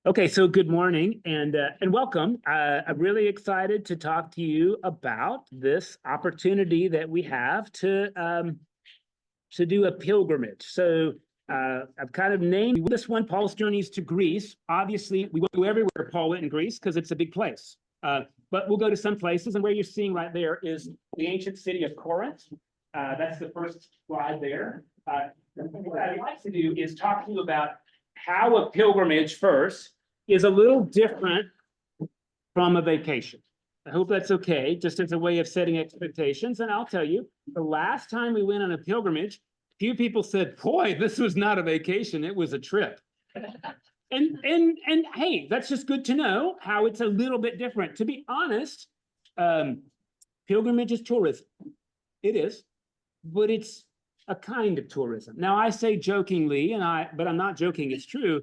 Okay, so good morning and welcome. I'm really excited to talk to you about this opportunity that we have to do a pilgrimage. So I've kind of named this one Paul's Journeys to Greece. Obviously, we won't go everywhere Paul went in Greece because it's a big place. But we'll go to some places, and where you're seeing right there is the ancient city of Corinth. That's the first slide there. What I'd like to do is talk to you about how a pilgrimage first is a little different from a vacation. I hope that's okay, just as a way of setting expectations. And I'll tell you, the last time we went on a pilgrimage, few people said, boy, this was not a vacation, it was a trip. And hey, that's just good to know how it's a little bit different. To be honest, pilgrimage is tourism. It is, but it's a kind of tourism. Now, I say jokingly, but I'm not joking, it's true.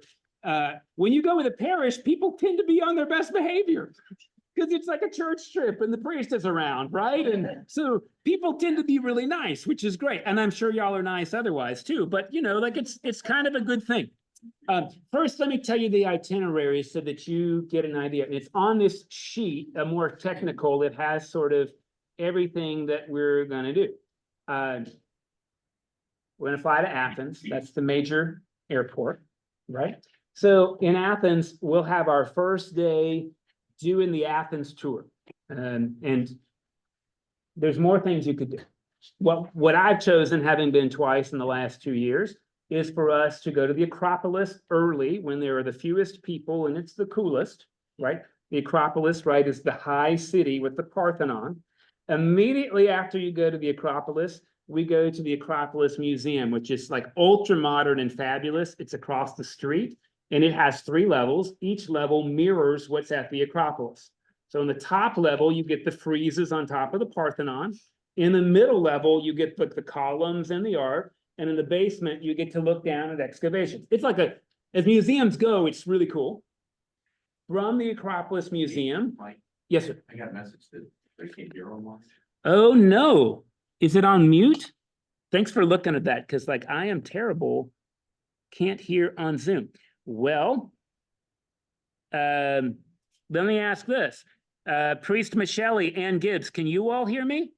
When you go with a parish, people tend to be on their best behavior because it's like a church trip and the priest is around, right? And so people tend to be really nice, which is great. And I'm sure y'all are nice otherwise too, but like it's kind of a good thing. First, let me tell you the itinerary so that you get an idea. It's on this sheet, a more technical, it has sort of everything that we're gonna do. We're gonna fly to Athens, that's the major airport, right? So in Athens, we'll have our first day doing the Athens tour. And there's more things you could do. Well, what I've chosen, having been twice in the last 2 years, is for us to go to the Acropolis early when there are the fewest people and it's the coolest, right? The Acropolis, right, is the high city with the Parthenon. Immediately after you go to the Acropolis, we go to the Acropolis Museum, which is like ultra modern and fabulous. It's across the street. And it has 3 levels. Each level mirrors what's at the Acropolis. So in the top level, you get the friezes on top of the Parthenon. In the middle level, you get the columns and the art. And in the basement, you get to look down at excavations. It's like as museums go, it's really cool. From the Acropolis Museum. Mike, yes, sir. I got a message that they can't hear online. Oh, no. Is it on mute? Thanks for looking at that, because I am terrible. Can't hear on Zoom. Well, let me ask this. Priest Michelle, Ann Gibbs, can you all hear me?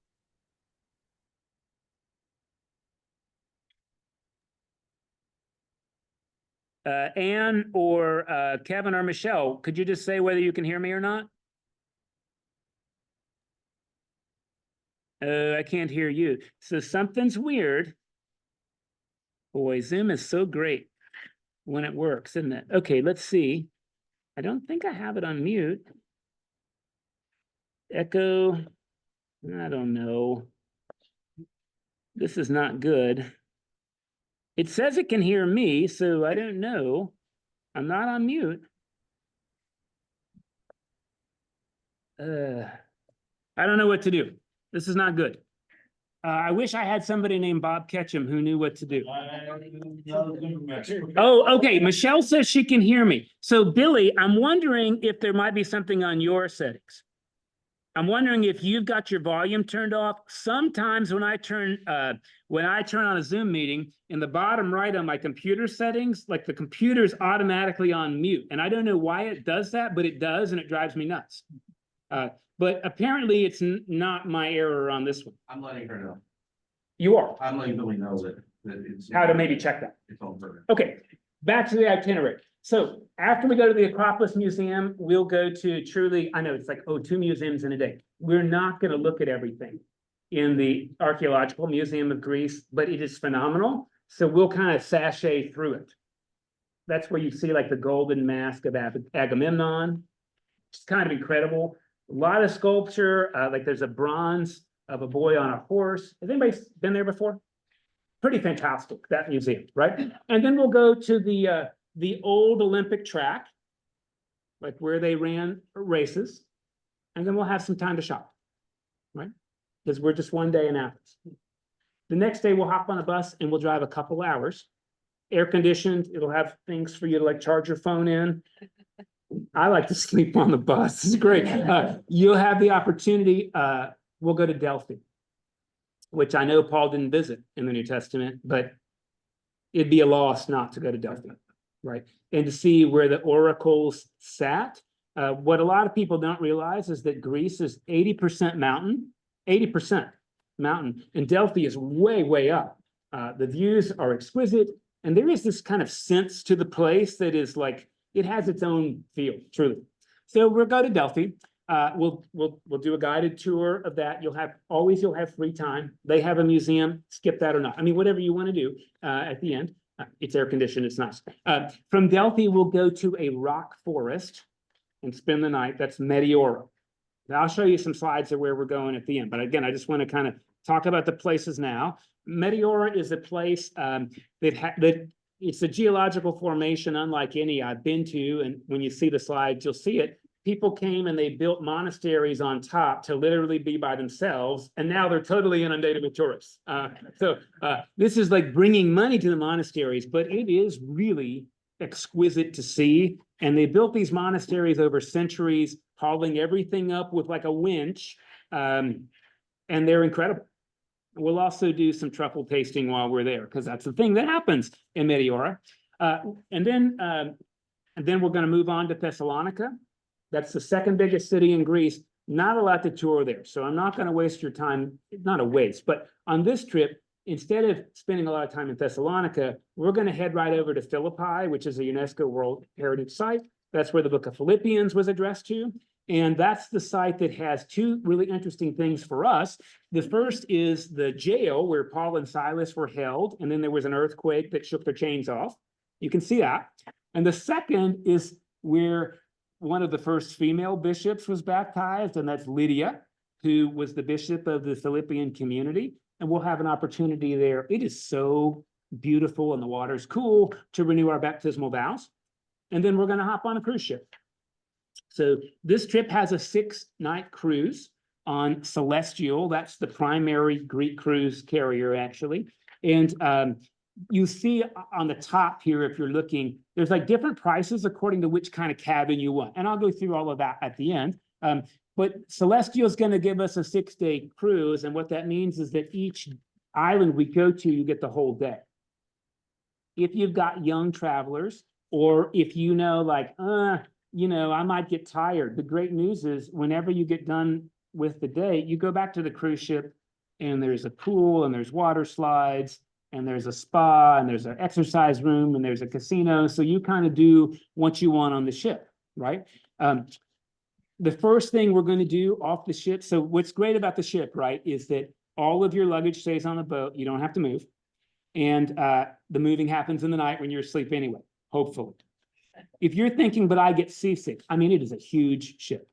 Ann or Kevin or Michelle, could you just say whether you can hear me or not? I can't hear you. So something's weird. Boy, Zoom is so great when it works, isn't it? Okay, let's see. I don't think I have it on mute. Echo, I don't know. This is not good. It says it can hear me, so I don't know. I'm not on mute. I don't know what to do. This is not good. I wish I had somebody named Bob Ketchum who knew what to do. Oh, okay. Michelle says she can hear me. So Billy, I'm wondering if there might be something on your settings. I'm wondering if you've got your volume turned off. Sometimes when I turn on a Zoom meeting, in the bottom right on my computer settings, the computer's automatically on mute. And I don't know why it does that, but it does, and it drives me nuts. But apparently it's not my error on this one. I'm letting her know. You are. I'm letting Billy know that it's. How to maybe check that. It's on her. Okay, back to the itinerary. So after we go to the Acropolis Museum, we'll go to truly, I know it's 2 museums in a day. We're not going to look at everything in the Archaeological Museum of Greece, but it is phenomenal. So we'll kind of sashay through it. That's where you see the golden mask of Agamemnon. It's kind of incredible. A lot of sculpture, there's a bronze of a boy on a horse. Has anybody been there before? Pretty fantastic, that museum, right? And then we'll go to the old Olympic track, where they ran races. And then we'll have some time to shop, right? Because we're just one day in Athens. The next day we'll hop on a bus and we'll drive a couple hours. Air conditioned, it'll have things for you to charge your phone in. I like to sleep on the bus. It's great. You'll have the opportunity. We'll go to Delphi, which I know Paul didn't visit in the New Testament, but it'd be a loss not to go to Delphi. right? And to see where the oracles sat. What a lot of people don't realize is that Greece is 80% mountain, 80% mountain, and Delphi is way, way up. The views are exquisite, and there is this kind of sense to the place that is like, it has its own feel, truly. So we'll go to Delphi. We'll do a guided tour of that. You'll have free time. They have a museum, skip that or not. I mean, whatever you want to do at the end. It's air conditioned, it's nice. From Delphi, we'll go to a rock forest and spend the night. That's Meteora. Now, I'll show you some slides of where we're going at the end. But again, I just want to kind of talk about the places now. Meteora is a place that it's a geological formation unlike any I've been to. And when you see the slides, you'll see it. People came and they built monasteries on top to literally be by themselves. And now they're totally inundated with tourists. So this is like bringing money to the monasteries, but it is really exquisite to see. And they built these monasteries over centuries, hauling everything up with like a winch. And they're incredible. We'll also do some truffle tasting while we're there, because that's the thing that happens in Meteora. And then we're going to move on to Thessalonica. That's the second biggest city in Greece. Not a lot to tour there. So I'm not going to waste your time. Not a waste, but on this trip, instead of spending a lot of time in Thessalonica, we're going to head right over to Philippi, which is a UNESCO World Heritage Site. That's where the book of Philippians was addressed to. And that's the site that has two really interesting things for us. The first is the jail where Paul and Silas were held, and then there was an earthquake that shook their chains off. You can see that. And the second is where one of the first female bishops was baptized, and that's Lydia, who was the bishop of the Philippian community. And we'll have an opportunity there. It is so beautiful and the water's cool to renew our baptismal vows. And then we're going to hop on a cruise ship. So this trip has a 6-night cruise on Celestial. That's the primary Greek cruise carrier, actually. And you see on the top here, if you're looking, there's like different prices according to which kind of cabin you want. And I'll go through all of that at the end. But Celestial is going to give us a 6-day cruise. And what that means is that each island we go to, you get the whole day. If you've got young travelers, or if you know, like, I might get tired. The great news is whenever you get done with the day, you go back to the cruise ship and there's a pool and there's water slides and there's a spa and there's an exercise room and there's a casino. So you kind of do what you want on the ship, right? The first thing we're going to do off the ship. So what's great about the ship, right, is that all of your luggage stays on the boat. You don't have to move. And the moving happens in the night when you're asleep anyway, hopefully. If you're thinking, but I get seasick, I mean, it is a huge ship.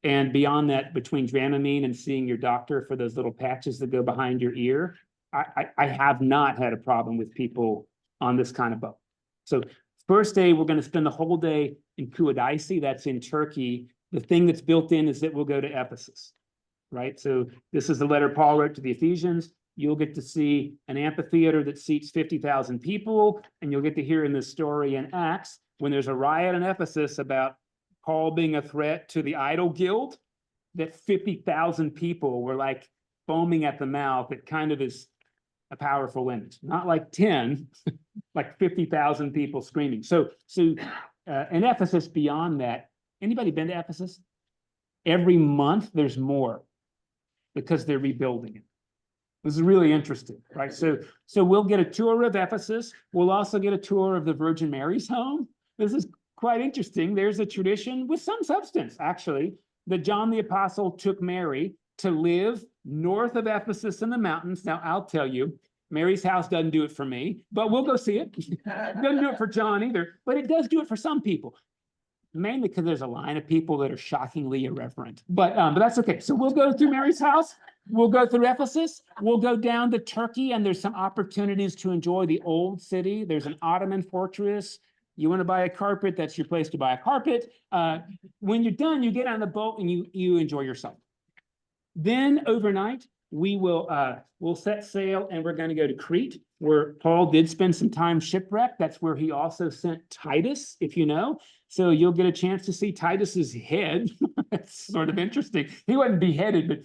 And beyond that, between Dramamine and seeing your doctor for those little patches that go behind your ear, I have not had a problem with people on this kind of boat. So first day, we're going to spend the whole day in Kouadaisi. That's in Turkey. The thing that's built in is that we'll go to Ephesus, right? So this is the letter Paul wrote to the Ephesians. You'll get to see an amphitheater that seats 50,000 people, and you'll get to hear in this story in Acts, when there's a riot in Ephesus about Paul being a threat to the idol guild, that 50,000 people were like foaming at the mouth. It kind of is a powerful image, not like 10, like 50,000 people screaming. So in Ephesus, beyond that, anybody been to Ephesus? Every month there's more because they're rebuilding it. This is really interesting, right? So we'll get a tour of Ephesus. We'll also get a tour of the Virgin Mary's home. This is quite interesting. There's a tradition with some substance, actually, that John the Apostle took Mary to live north of Ephesus in the mountains. Now, I'll tell you, Mary's house doesn't do it for me, but we'll go see it. It doesn't do it for John either, but it does do it for some people. Mainly because there's a line of people that are shockingly irreverent. But that's okay. So we'll go through Mary's house. We'll go through Ephesus. We'll go down to Turkey, and there's some opportunities to enjoy the old city. There's an Ottoman fortress. You want to buy a carpet, that's your place to buy a carpet. When you're done, you get on the boat and you enjoy yourself. Then overnight, we'll set sail, and we're going to go to Crete, where Paul did spend some time shipwrecked. That's where he also sent Titus, if you know. So you'll get a chance to see Titus's head. It's sort of interesting. He wasn't beheaded, but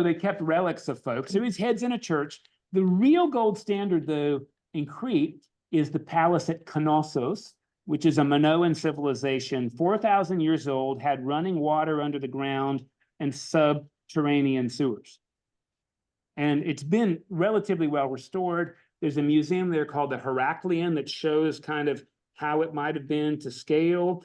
they kept relics of folks. So his head's in a church. The real gold standard, though, in Crete is the palace at Knossos. which is a Minoan civilization, 4,000 years old, had running water under the ground and subterranean sewers. And it's been relatively well restored. There's a museum there called the Heraclean that shows kind of how it might have been to scale.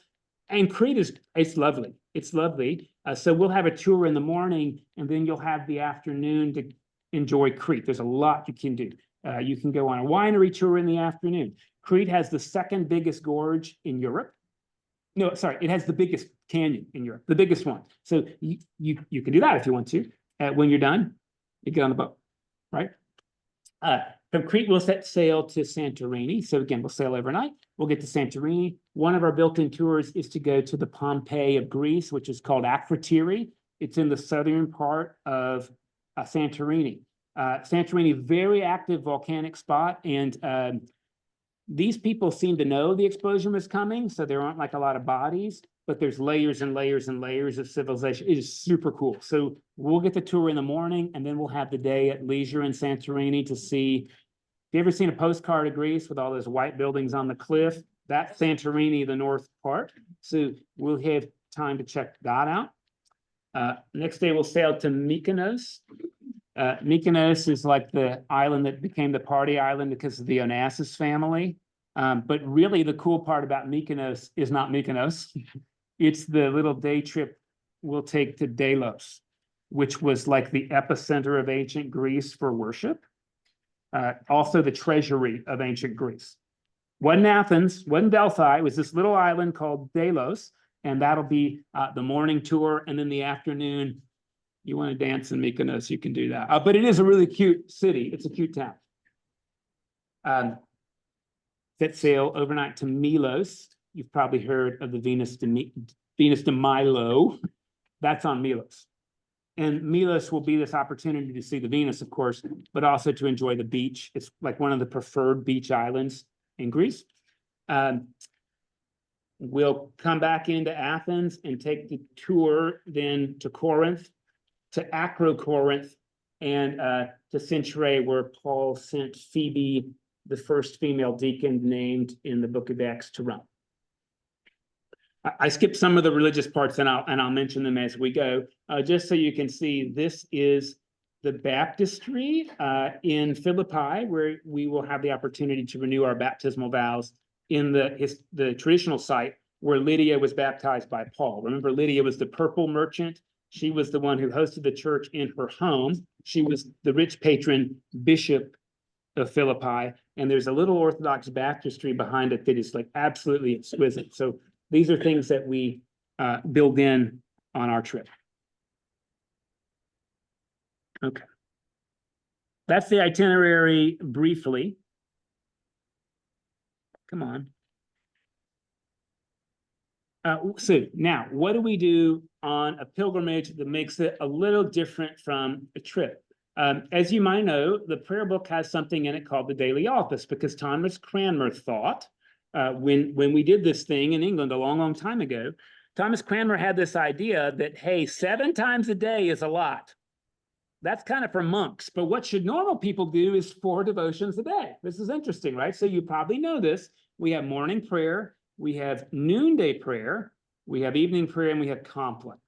And Crete it's lovely. It's lovely. So we'll have a tour in the morning, and then you'll have the afternoon to enjoy Crete. There's a lot you can do. You can go on a winery tour in the afternoon. Crete has the second biggest gorge in Europe. No, sorry, it has the biggest canyon in Europe, the biggest one. So you can do that if you want to. When you're done, you get on the boat, right? From Crete, we'll set sail to Santorini. So again, we'll sail overnight. We'll get to Santorini. One of our built-in tours is to go to the Pompeii of Greece, which is called Akrotiri. It's in the southern part of Santorini. Santorini, very active volcanic spot, and these people seem to know the explosion was coming, so there aren't like a lot of bodies, but there's layers and layers and layers of civilization. It is super cool. So we'll get the tour in the morning, and then we'll have the day at leisure in Santorini to see. Have you ever seen a postcard of Greece with all those white buildings on the cliff? That's Santorini, the north part. So we'll have time to check that out. Next day, we'll sail to Mykonos. Mykonos is like the island that became the party island because of the Onassis family. But really the cool part about Mykonos is not Mykonos. It's the little day trip we'll take to Delos, which was like the epicenter of ancient Greece for worship. Also the treasury of ancient Greece. Wasn't Athens, wasn't Delphi, it was this little island called Delos, and that'll be the morning tour, and then the afternoon. You want to dance in Mykonos, you can do that. But it is a really cute city. It's a cute town. Set sail overnight to Milos. You've probably heard of the Venus de Milo. That's on Milos. And Milos will be this opportunity to see the Venus, of course, but also to enjoy the beach. It's like one of the preferred beach islands in Greece. We'll come back into Athens and take the tour then to Corinth, to Acrocorinth, and to Cenchreae, where Paul sent Phoebe, the first female deacon named in the book of Acts, to Rome. I skipped some of the religious parts, and I'll mention them as we go, just so you can see. This is the baptistry in Philippi, where we will have the opportunity to renew our baptismal vows in the traditional site where Lydia was baptized by Paul. Remember, Lydia was the purple merchant. She was the one who hosted the church in her home. She was the rich patron bishop of Philippi, and there's a little Orthodox baptistry behind it that is like absolutely exquisite. So these are things that we build in on our trip. Okay. That's the itinerary briefly. Come on. So now, what do we do on a pilgrimage that makes it a little different from a trip? As you might know, the prayer book has something in it called the daily office, because Thomas Cranmer thought, when we did this thing in England a long, long time ago, Thomas Cranmer had this idea that, hey, 7 times a day is a lot. That's kind of for monks, but what should normal people do is 4 devotions a day. This is interesting, right? So you probably know this. We have morning prayer, we have noonday prayer, we have evening prayer, and we have compline.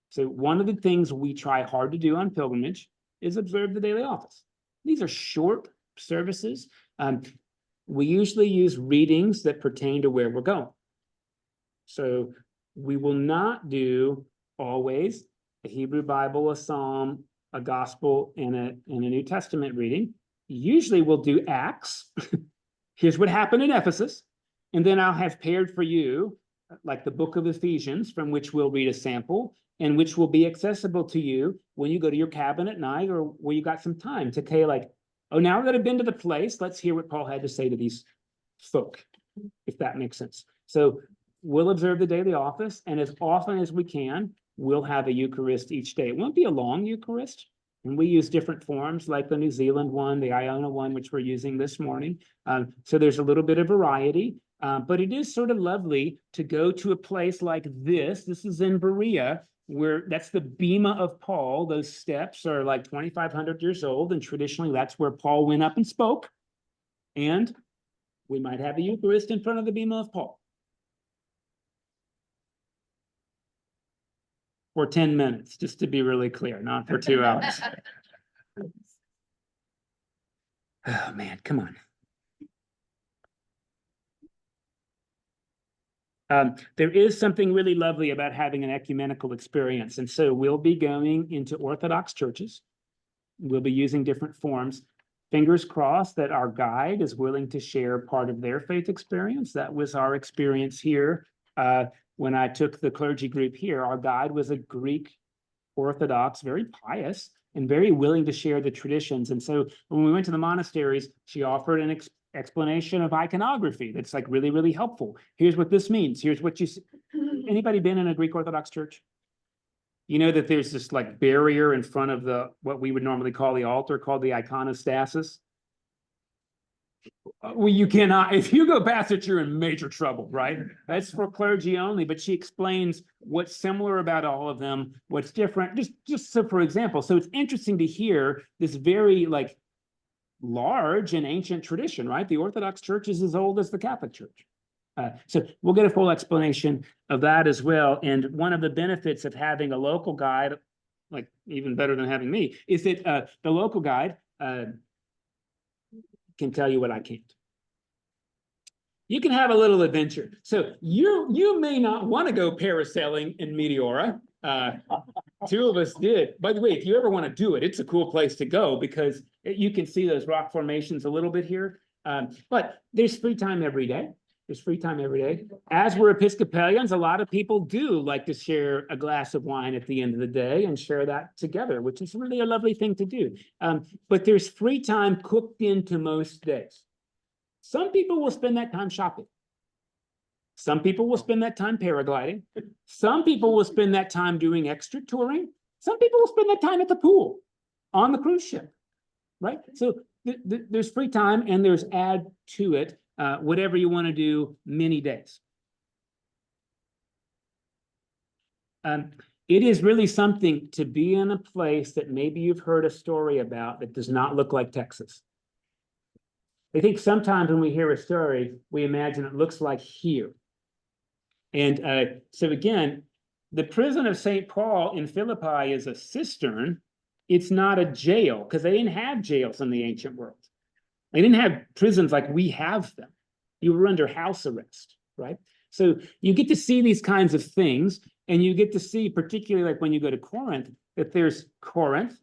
So one of the things we try hard to do on pilgrimage is observe the daily office. These are short services. We usually use readings that pertain to where we're going. So we will not do always a Hebrew Bible, a Psalm, a Gospel, and a New Testament reading. Usually we'll do Acts. Here's what happened in Ephesus. And then I'll have paired for you, like the book of Ephesians, from which we'll read a sample, and which will be accessible to you when you go to your cabin at night, or where you got some time to say, like, oh, now that I've been to the place, let's hear what Paul had to say to these folk, if that makes sense. So we'll observe the daily office, and as often as we can, we'll have a Eucharist each day. It won't be a long Eucharist, and we use different forms, like the New Zealand one, the Iona one, which we're using this morning. So there's a little bit of variety. But it is sort of lovely to go to a place like this. This is in Berea, where that's the Bema of Paul. Those steps are like 2,500 years old, and traditionally that's where Paul went up and spoke. And we might have a Eucharist in front of the Bema of Paul. for 10 minutes, just to be really clear, not for 2 hours. Oh, man, come on. There is something really lovely about having an ecumenical experience. And so we'll be going into Orthodox churches. We'll be using different forms. Fingers crossed that our guide is willing to share part of their faith experience. That was our experience here. When I took the clergy group here, our guide was a Greek Orthodox, very pious, and very willing to share the traditions. And so when we went to the monasteries, she offered an explanation of iconography that's like really, really helpful. Here's what this means. Here's what you see. Anybody been in a Greek Orthodox church? You know that there's this like barrier in front of the what we would normally call the altar, called the iconostasis. Well, you cannot, if you go past it, you're in major trouble, right? That's for clergy only, but she explains what's similar about all of them, what's different. Just so, for example, so it's interesting to hear this very like large and ancient tradition, right? The Orthodox Church is as old as the Catholic Church. So we'll get a full explanation of that as well. And one of the benefits of having a local guide, like even better than having me, is that the local guide can tell you what I can't. You can have a little adventure. So you may not want to go parasailing in Meteora. 2 of us did. By the way, if you ever want to do it, it's a cool place to go because you can see those rock formations a little bit here. But there's free time every day. There's free time every day. As we're Episcopalians, a lot of people do like to share a glass of wine at the end of the day and share that together, which is really a lovely thing to do. But there's free time cooked into most days. Some people will spend that time shopping. Some people will spend that time paragliding. Some people will spend that time doing extra touring. Some people will spend that time at the pool, on the cruise ship, right? So there's free time and there's add to it, whatever you want to do, many days. It is really something to be in a place that maybe you've heard a story about that does not look like Texas. I think sometimes when we hear a story, we imagine it looks like here. And so again, the prison of St. Paul in Philippi is a cistern. It's not a jail because they didn't have jails in the ancient world. They didn't have prisons like we have them. You were under house arrest, right? So you get to see these kinds of things, and you get to see, particularly like when you go to Corinth, that there's Corinth,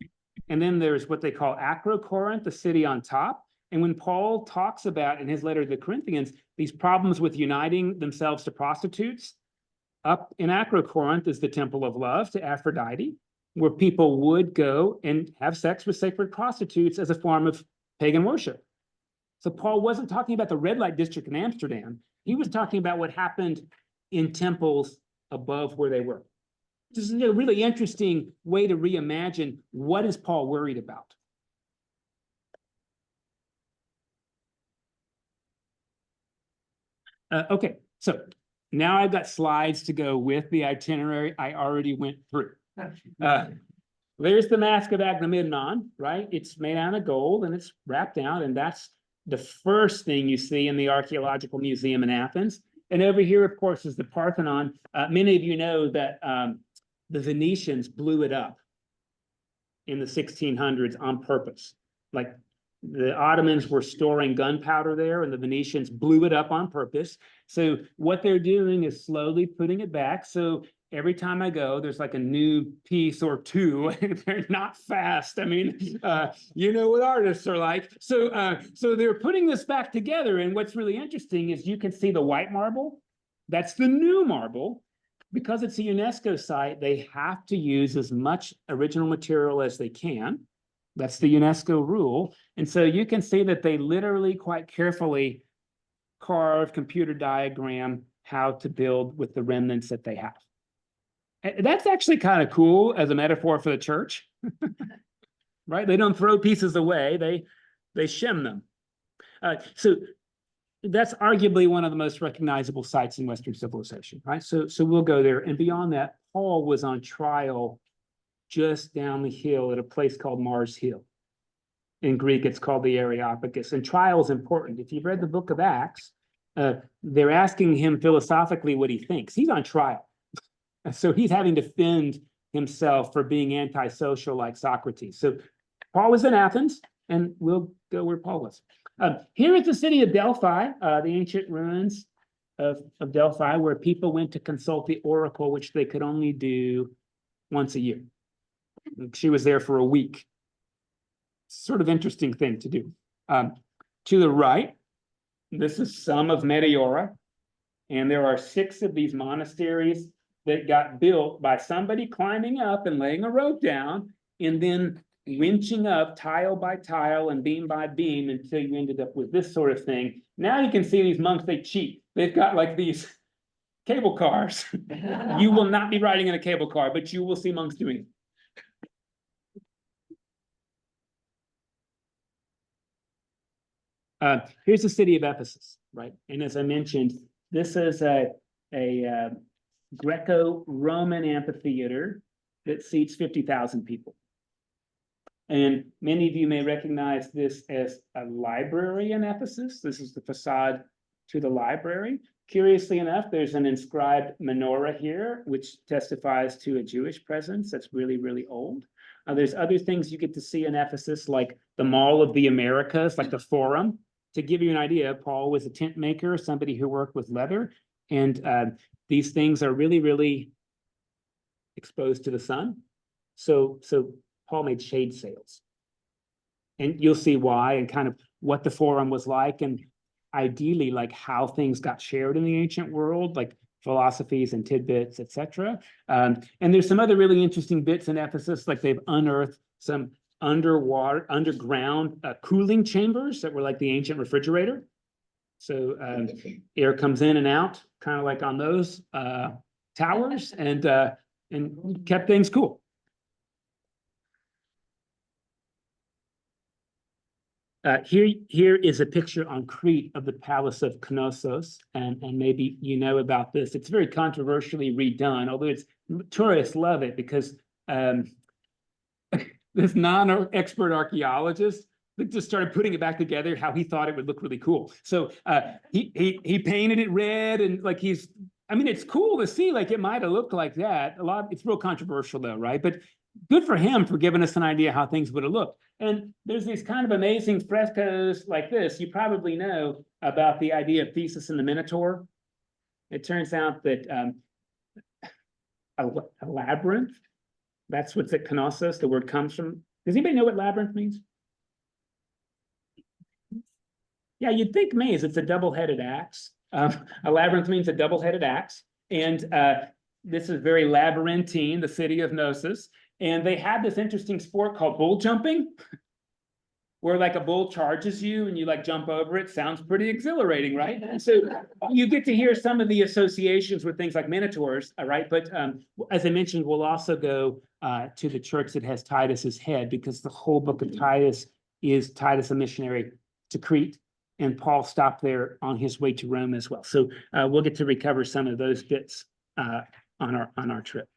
and then there's what they call Acro-Corinth, the city on top. And when Paul talks about in his letter to the Corinthians, these problems with uniting themselves to prostitutes, up in Acro-Corinth is the temple of love to Aphrodite, where people would go and have sex with sacred prostitutes as a form of pagan worship. So Paul wasn't talking about the red light district in Amsterdam. He was talking about what happened in temples above where they were. This is a really interesting way to reimagine what is Paul worried about. Okay, so now I've got slides to go with the itinerary I already went through. There's the Mask of Agamemnon, right? It's made out of gold and it's wrapped out, and that's the first thing you see in the Archaeological Museum in Athens. And over here, of course, is the Parthenon. Many of you know that the Venetians blew it up in the 1600s on purpose. Like the Ottomans were storing gunpowder there, and the Venetians blew it up on purpose. So what they're doing is slowly putting it back. So every time I go, there's like a new piece or two. They're not fast. I mean, you know what artists are like. So they're putting this back together. And what's really interesting is you can see the white marble. That's the new marble. Because it's a UNESCO site, they have to use as much original material as they can. That's the UNESCO rule. And so you can see that they literally quite carefully carve, computer diagram how to build with the remnants that they have. That's actually kind of cool as a metaphor for the church, right? They don't throw pieces away, they shem them. So that's arguably one of the most recognizable sites in Western civilization, right? So we'll go there. And beyond that, Paul was on trial just down the hill at a place called Mars Hill. In Greek, it's called the Areopagus. And trial is important. If you've read the book of Acts, they're asking him philosophically what he thinks. He's on trial. So he's having to defend himself for being antisocial like Socrates. So Paul was in Athens, and we'll go where Paul was. Here is the city of Delphi, the ancient ruins of Delphi, where people went to consult the oracle, which they could only do once a year. She was there for a week. Sort of interesting thing to do. To the right, this is some of Meteora, and there are 6 of these monasteries that got built by somebody climbing up and laying a rope down, and then winching up tile by tile and beam by beam until you ended up with this sort of thing. Now you can see these monks, they cheat. They've got like these cable cars. You will not be riding in a cable car, but you will see monks doing it. Here's the city of Ephesus, right? And as I mentioned, this is a Greco-Roman amphitheater that seats 50,000 people. And many of you may recognize this as a library in Ephesus. This is the facade to the library. Curiously enough, there's an inscribed menorah here, which testifies to a Jewish presence that's really, really old. There's other things you get to see in Ephesus, like the Mall of the Americas, like the Forum. To give you an idea, Paul was a tent maker, somebody who worked with leather, and these things are really, really exposed to the sun. So Paul made shade sails. And you'll see why and kind of what the Forum was like, and ideally like how things got shared in the ancient world, like philosophies and tidbits, etc. And there's some other really interesting bits in Ephesus, like they've unearthed some underground cooling chambers that were like the ancient refrigerator. So air comes in and out, kind of like on those towers, and kept things cool. Here is a picture on Crete of the Palace of Knossos, and maybe you know about this. It's very controversially redone, although tourists love it because this non-expert archaeologist just started putting it back together how he thought it would look really cool. So he painted it red, and like I mean, it's cool to see, like it might have looked like that. It's real controversial though, right? But good for him for giving us an idea how things would have looked. And there's these kind of amazing frescoes like this. You probably know about the idea of Theseus and the Minotaur. It turns out that a labyrinth, that's what's at Knossos, the word comes from. Does anybody know what labyrinth means? Yeah, you'd think maze, it's a double-headed axe. A labyrinth means a double-headed axe. And this is very labyrinthine, the city of Knossos. And they had this interesting sport called bull jumping, where like a bull charges you and you like jump over it. Sounds pretty exhilarating, right? And so you get to hear some of the associations with things like minotaurs, right? But as I mentioned, we'll also go to the church that has Titus's head, because the whole book of Titus is Titus a missionary to Crete, and Paul stopped there on his way to Rome as well. So we'll get to recover some of those bits on our trip.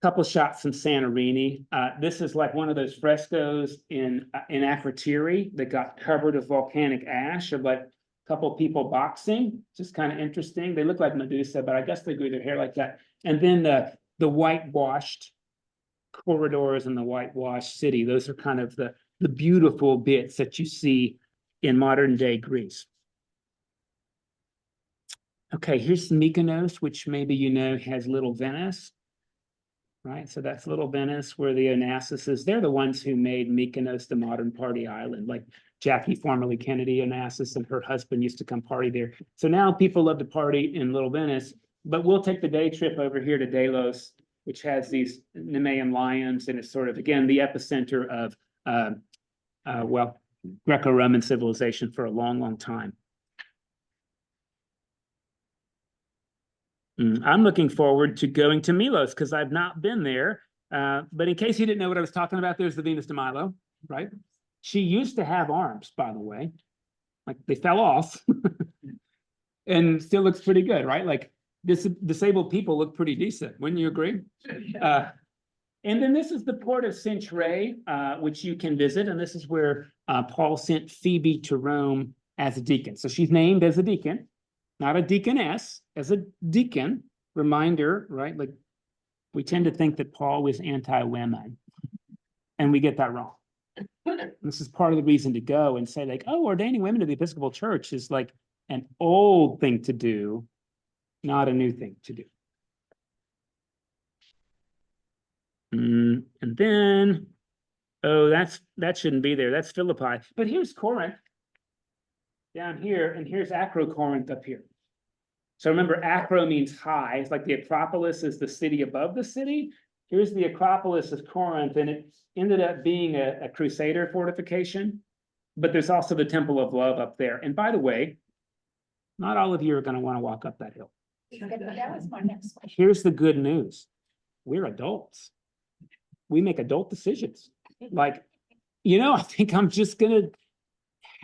Couple shots from Santorini. This is like one of those frescoes in Akrotiri that got covered with volcanic ash of like a couple people boxing. Just kind of interesting. They look like Medusa, but I guess they grew their hair like that. And then the whitewashed corridors and the whitewashed city. Those are kind of the beautiful bits that you see in modern day Greece. Okay, here's Mykonos, which maybe you know has Little Venice. Right, so that's Little Venice, where the Onassis, they're the ones who made Mykonos the modern party island. Like Jackie, formerly Kennedy Onassis, and her husband used to come party there. So now people love to party in Little Venice, but we'll take the day trip over here to Delos, which has these Nemean lions, and it's sort of, again, the epicenter of, well, Greco-Roman civilization for a long, long time. I'm looking forward to going to Milos because I've not been there. But in case you didn't know what I was talking about, there's the Venus de Milo, right? She used to have arms, by the way. Like they fell off and still looks pretty good, right? Like disabled people look pretty decent. Wouldn't you agree? And then this is the port of Cenchreae, which you can visit. And this is where Paul sent Phoebe to Rome as a deacon. So she's named as a deacon. Not a deaconess, as a deacon. reminder, right? Like, we tend to think that Paul was anti-women, and we get that wrong. This is part of the reason to go and say, like, oh, ordaining women to the Episcopal Church is like an old thing to do, not a new thing to do. And then, oh, that shouldn't be there. That's Philippi. But here's Corinth down here, and here's Acrocorinth up here. So remember, Acro means high. It's like the Acropolis is the city above the city. Here's the Acropolis of Corinth, and it ended up being a Crusader fortification. But there's also the Temple of Love up there. And by the way, not all of you are going to want to walk up that hill. That was my next question. Here's the good news. We're adults. We make adult decisions. Like, I think I'm just going to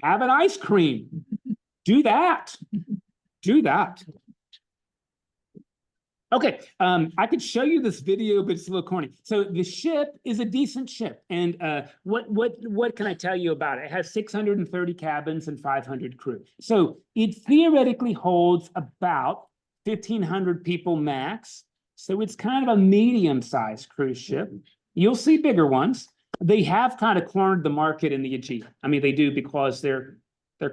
have an ice cream. Do that. Do that. Okay, I could show you this video, but it's a little corny. So the ship is a decent ship. And what can I tell you about it? It has 630 cabins and 500 crew. So it theoretically holds about 1,500 people max. So it's kind of a medium-sized cruise ship. You'll see bigger ones. They have kind of cornered the market in the Aegean. I mean, they do because they're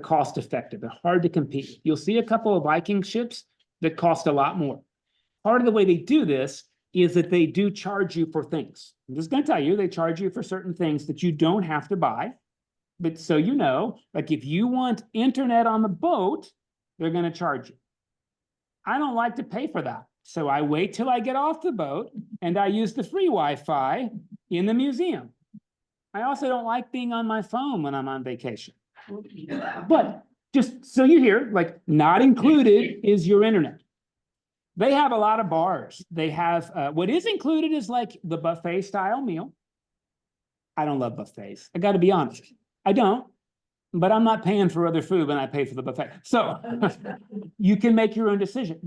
cost effective. They're hard to compete. You'll see a couple of Viking ships that cost a lot more. Part of the way they do this is that they do charge you for things. I'm just going to tell you, they charge you for certain things that you don't have to buy. But so you know, like if you want internet on the boat, they're going to charge you. I don't like to pay for that. So I wait till I get off the boat and I use the free Wi-Fi in the museum. I also don't like being on my phone when I'm on vacation. But just so you hear, like not included is your internet. They have a lot of bars. They have, what is included is like the buffet style meal. I don't love buffets. I got to be honest. I don't, but I'm not paying for other food when I pay for the buffet. So you can make your own decision.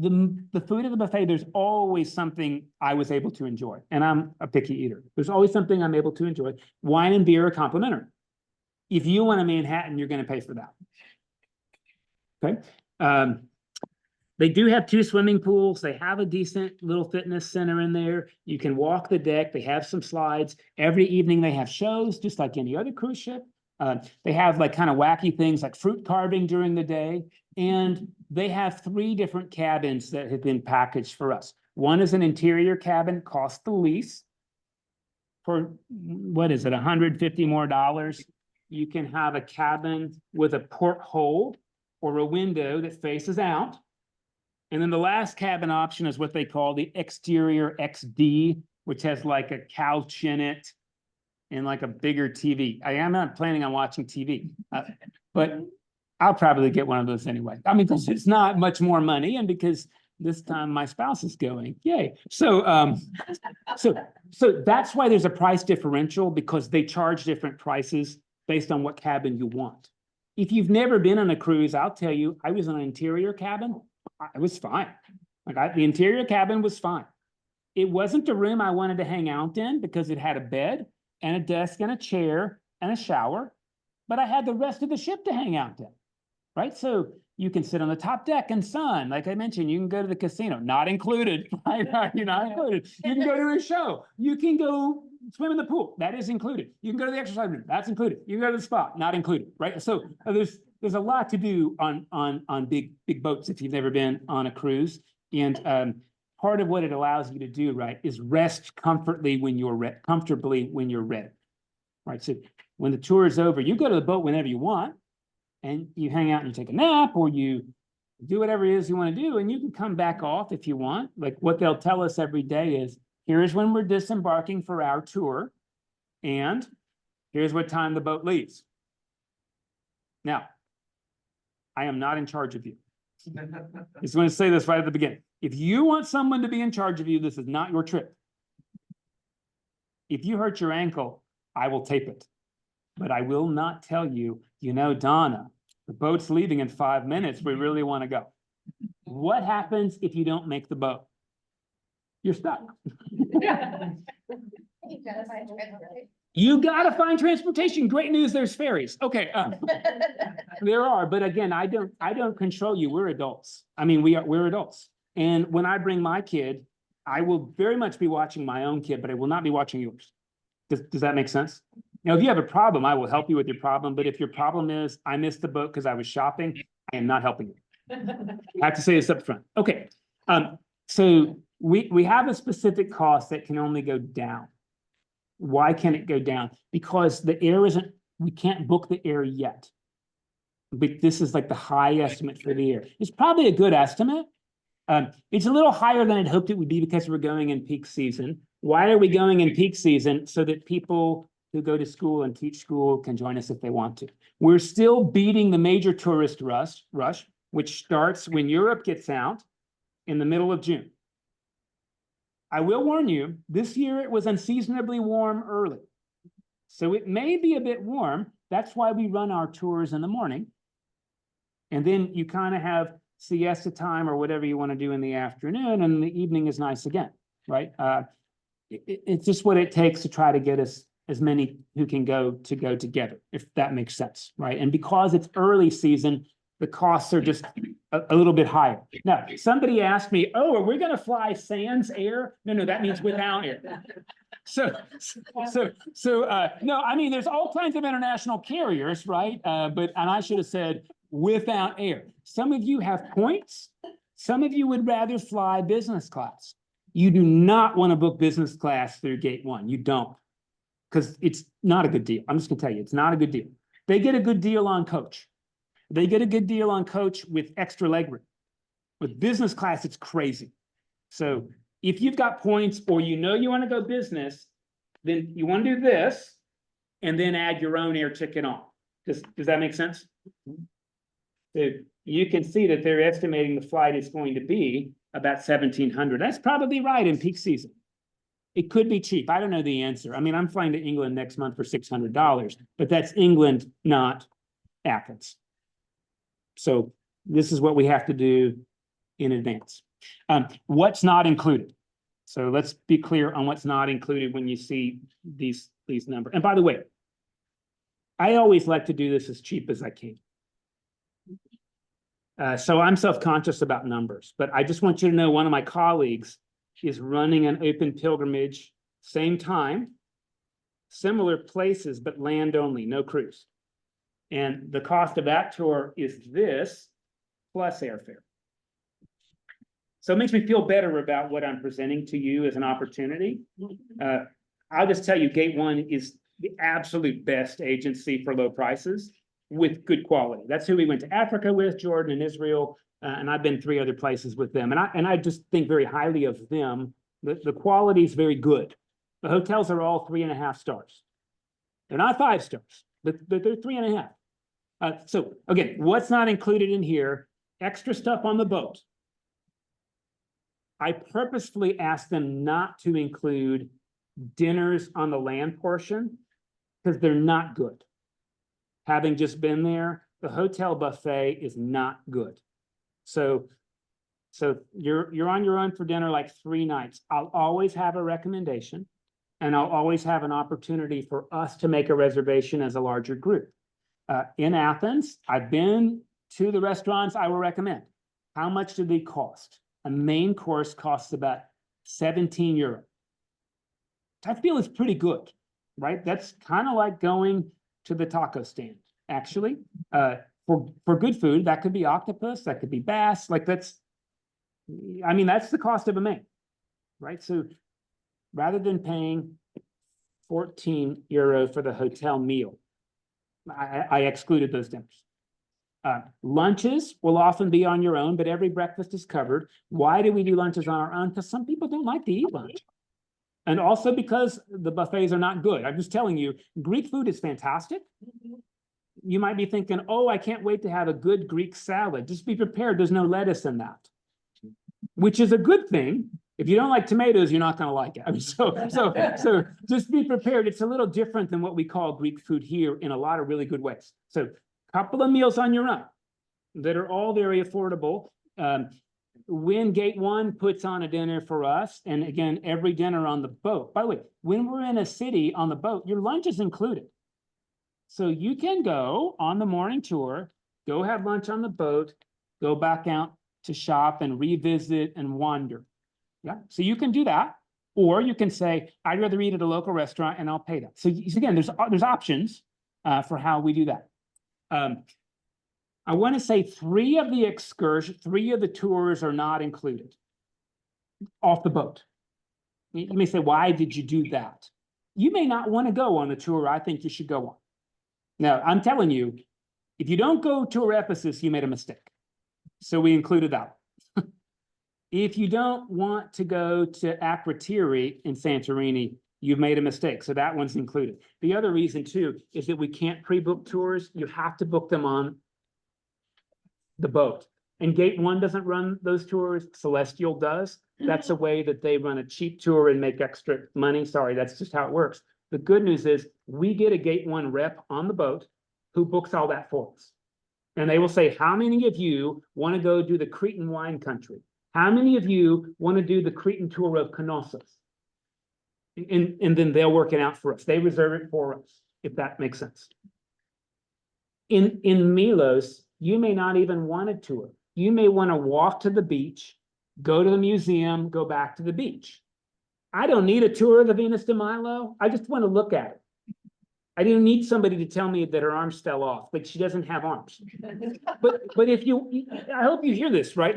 The food at the buffet, there's always something I was able to enjoy. And I'm a picky eater. There's always something I'm able to enjoy. Wine and beer are complimentary. If you want a Manhattan, you're going to pay for that. Okay. They do have 2 swimming pools. They have a decent little fitness center in there. You can walk the deck. They have some slides. Every evening they have shows, just like any other cruise ship. They have like kind of wacky things like fruit carving during the day. And they have 3 different cabins that have been packaged for us. One is an interior cabin, cost the least. For, what is it, $150 more. You can have a cabin with a porthole or a window that faces out. And then the last cabin option is what they call the exterior XD, which has like a couch in it and like a bigger TV. I am not planning on watching TV, but I'll probably get one of those anyway. I mean, because it's not much more money and because this time my spouse is going, yay. So that's why there's a price differential, because they charge different prices based on what cabin you want. If you've never been on a cruise, I'll tell you, I was in an interior cabin. It was fine. Like the interior cabin was fine. It wasn't the room I wanted to hang out in because it had a bed and a desk and a chair and a shower, but I had the rest of the ship to hang out in, right? So you can sit on the top deck and sun. Like I mentioned, you can go to the casino, not included. You're not included. You can go to a show. You can go swim in the pool. That is included. You can go to the exercise room. That's included. You can go to the spa. Not included, right? So there's a lot to do on big boats if you've never been on a cruise. And part of what it allows you to do, right, is rest comfortably when you're ready, right? So when the tour is over, you go to the boat whenever you want, and you hang out and you take a nap, or you do whatever it is you want to do, and you can come back off if you want. Like what they'll tell us every day is, here's when we're disembarking for our tour, and here's what time the boat leaves. Now, I am not in charge of you. I just want to say this right at the beginning. If you want someone to be in charge of you, this is not your trip. If you hurt your ankle, I will tape it. But I will not tell you, Donna, the boat's leaving in 5 minutes. We really want to go. What happens if you don't make the boat? You're stuck. You gotta find transportation. Great news, there's ferries. Okay, there are, but again, I don't control you. We're adults. I mean, we're adults, And when I bring my kid, I will very much be watching my own kid, but I will not be watching yours. Does that make sense? Now, if you have a problem, I will help you with your problem. But if your problem is I missed the boat because I was shopping, I am not helping you. I have to say this up front. Okay. So we have a specific cost that can only go down. Why can it go down? Because the air isn't, we can't book the air yet. But this is like the high estimate for the air. It's probably a good estimate. It's a little higher than I'd hoped it would be because we're going in peak season. Why are we going in peak season? So that people who go to school and teach school can join us if they want to. We're still beating the major tourist rush, which starts when Europe gets out in the middle of June. I will warn you, this year it was unseasonably warm early. So it may be a bit warm. That's why we run our tours in the morning. And then you kind of have siesta time or whatever you want to do in the afternoon, and the evening is nice again, right? It's just what it takes to try to get us as many who can go together, if that makes sense, right? And because it's early season, the costs are just a little bit higher. Now, somebody asked me, oh, are we going to fly sans air? No, that means without air. No, I mean, there's all kinds of international carriers, right? And I should have said without air. Some of you have points. Some of you would rather fly business class. You do not want to book business class through Gate 1. You don't, because it's not a good deal. I'm just going to tell you, it's not a good deal. They get a good deal on coach. They get a good deal on coach with extra legroom. With business class, it's crazy. So if you've got points or you know you want to go business, then you want to do this and then add your own air ticket on. Does that make sense? So you can see that they're estimating the flight is going to be about 1,700. That's probably right in peak season. It could be cheap. I don't know the answer. I mean, I'm flying to England next month for $600, but that's England, not Athens. So this is what we have to do in advance. What's not included? So let's be clear on what's not included when you see these numbers. And by the way, I always like to do this as cheap as I can. So I'm self-conscious about numbers, but I just want you to know one of my colleagues is running an open pilgrimage, same time, similar places, but land only, no cruise. And the cost of that tour is this plus airfare. So it makes me feel better about what I'm presenting to you as an opportunity. I'll just tell you, Gate 1 is the absolute best agency for low prices with good quality. That's who we went to Africa with, Jordan and Israel, and I've been 3 other places with them. And I just think very highly of them. The quality is very good. The hotels are all 3.5 stars. They're not 5 stars, but they're 3.5. So again, what's not included in here? Extra stuff on the boat. I purposefully asked them not to include dinners on the land portion because they're not good. Having just been there, the hotel buffet is not good. So you're on your own for dinner like 3 nights. I'll always have a recommendation, and I'll always have an opportunity for us to make a reservation as a larger group. In Athens, I've been to the restaurants I will recommend. How much do they cost? A main course costs about 17 euro. I feel it's pretty good, right? That's kind of like going to the taco stand, actually. For good food, that could be octopus, that could be bass, like that's the cost of a main, right? So rather than paying 14 euro for the hotel meal, I excluded those dinners. Lunches will often be on your own, but every breakfast is covered. Why do we do lunches on our own? Because some people don't like to eat lunch. And also because the buffets are not good. I'm just telling you, Greek food is fantastic. You might be thinking, oh, I can't wait to have a good Greek salad. Just be prepared. There's no lettuce in that, which is a good thing. If you don't like tomatoes, you're not going to like it. I mean, so just be prepared. It's a little different than what we call Greek food here in a lot of really good ways. So a couple of meals on your own that are all very affordable. When Gate 1 puts on a dinner for us, and again, every dinner on the boat. By the way, when we're in a city on the boat, your lunch is included. So you can go on the morning tour, go have lunch on the boat, go back out to shop and revisit and wander. Yeah, so you can do that, or you can say, I'd rather eat at a local restaurant and I'll pay that. So again, there's options for how we do that. I want to say 3 of the tours are not included off the boat. You may say, why did you do that? You may not want to go on the tour I think you should go on. Now, I'm telling you, if you don't go to Ephesus, you made a mistake. So we included that. If you don't want to go to Akrotiri in Santorini, you've made a mistake. So that one's included. The other reason too is that we can't pre-book tours. You have to book them on the boat. And Gate 1 doesn't run those tours. Celestial does. That's a way that they run a cheap tour and make extra money. Sorry, that's just how it works. The good news is we get a Gate 1 rep on the boat who books all that for us. And they will say, how many of you want to go do the Cretan wine country? How many of you want to do the Cretan tour of Knossos? And then they'll work it out for us. They reserve it for us, if that makes sense. In Milos, you may not even want a tour. You may want to walk to the beach, go to the museum, go back to the beach. I don't need a tour of the Venus de Milo. I just want to look at it. I didn't need somebody to tell me that her arms fell off, like she doesn't have arms. But if you, I hope you hear this, right?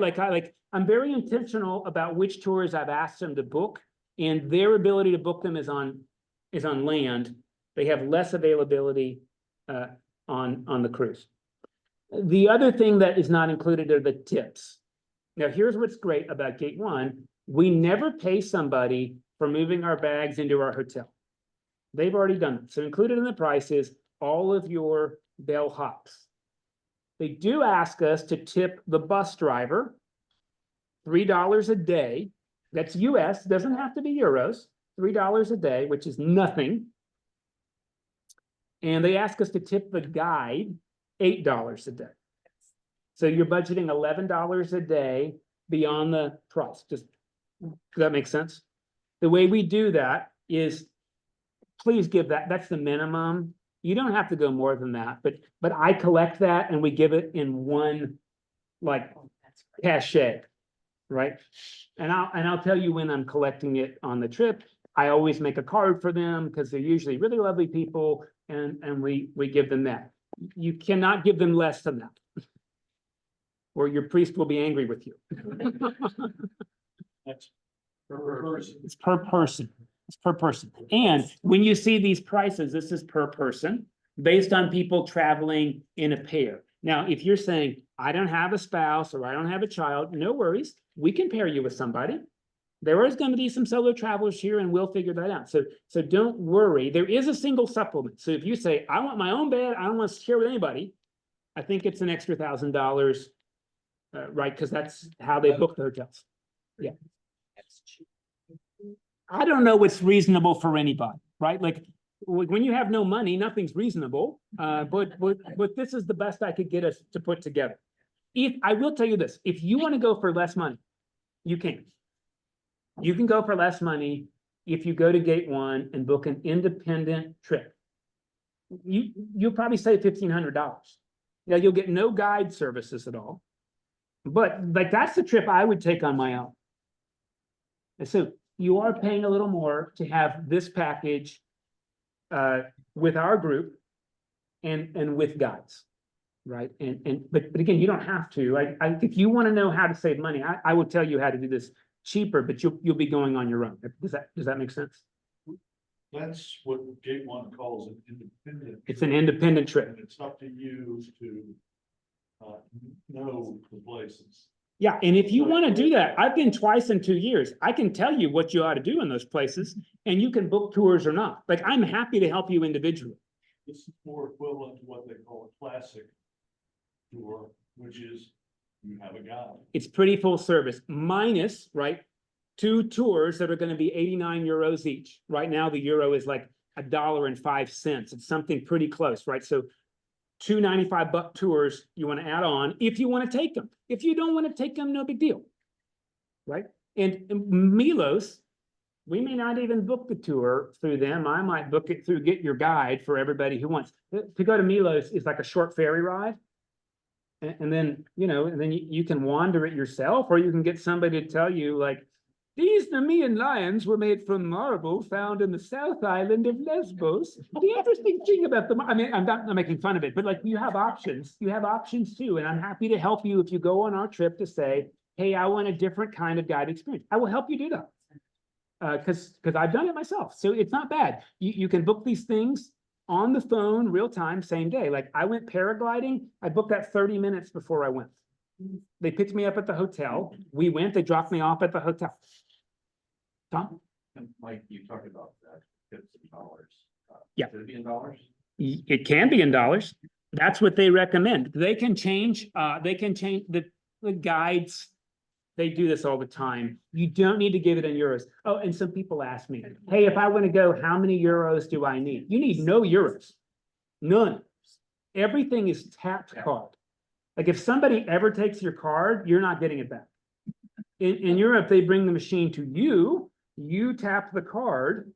I'm very intentional about which tours I've asked them to book, and their ability to book them is on land. They have less availability on the cruise. The other thing that is not included are the tips. Now, here's what's great about Gate 1. We never pay somebody for moving our bags into our hotel. They've already done it. So included in the price is all of your bell hops. They do ask us to tip the bus driver $3 a day. That's US, doesn't have to be euros. $3 a day, which is nothing. And they ask us to tip the guide $8 a day. So you're budgeting $11 a day beyond the price. Does that make sense? The way we do that is, please give that. That's the minimum. You don't have to go more than that, but I collect that and we give it in one cachet, right? And I'll tell you when I'm collecting it on the trip. I always make a card for them because they're usually really lovely people, and we give them that. You cannot give them less than that, or your priest will be angry with you. That's per person. It's per person. It's per person. And when you see these prices, this is per person based on people traveling in a pair. Now, if you're saying, I don't have a spouse or I don't have a child, no worries. We can pair you with somebody. There is going to be some solo travelers here and we'll figure that out. So don't worry. There is a single supplement. So if you say, I want my own bed, I don't want to share with anybody, I think it's an extra $1,000, right? Because that's how they book the hotels. Yeah. I don't know what's reasonable for anybody, right? Like when you have no money, nothing's reasonable. But this is the best I could get us to put together. If I will tell you this, if you want to go for less money, you can. You can go for less money if you go to Gate 1 and book an independent trip. You'll probably save $1,500. Now you'll get no guide services at all. But like that's the trip I would take on my own. And so you are paying a little more to have this package with our group and with guides, right? But again, you don't have to. If you want to know how to save money, I will tell you how to do this cheaper, but you'll be going on your own. Does that make sense? That's what Gate 1 calls an independent. It's an independent trip. And it's up to you to know the places. Yeah, and if you want to do that, I've been twice in 2 years. I can tell you what you ought to do in those places, and you can book tours or not. Like, I'm happy to help you individually. This is more equivalent to what they call a classic tour, which is you have a guide. It's pretty full service, minus, right, 2 tours that are going to be 89 euros each. Right now, the euro is like $1.05. It's something pretty close, right? So 2 $95 tours you want to add on if you want to take them. If you don't want to take them, no big deal, right? And Milos, we may not even book the tour through them. I might book it through Get Your Guide for everybody who wants. To go to Milos is like a short ferry ride. And then, and then you can wander it yourself, or you can get somebody to tell you like, these Nemean lions were made from marble found in the South Island of Lesbos. The interesting thing about them, I mean, I'm not making fun of it, but like you have options too. And I'm happy to help you if you go on our trip to say, hey, I want a different kind of guide experience. I will help you do that. Because I've done it myself. So it's not bad. You can book these things on the phone, real time, same day. Like I went paragliding, I booked that 30 minutes before I went. They picked me up at the hotel. We went, they dropped me off at the hotel. Tom? And Mike, you talked about that, tips in dollars. Yeah. Should it be in dollars? It can be in dollars. That's what they recommend. They can change the guides. They do this all the time. You don't need to give it in euros. Oh, and some people ask me, hey, if I want to go, how many euros do I need? You need no euros. None. Everything is tapped card. Like if somebody ever takes your card, you're not getting it back. In Europe, they bring the machine to you, you tap the card,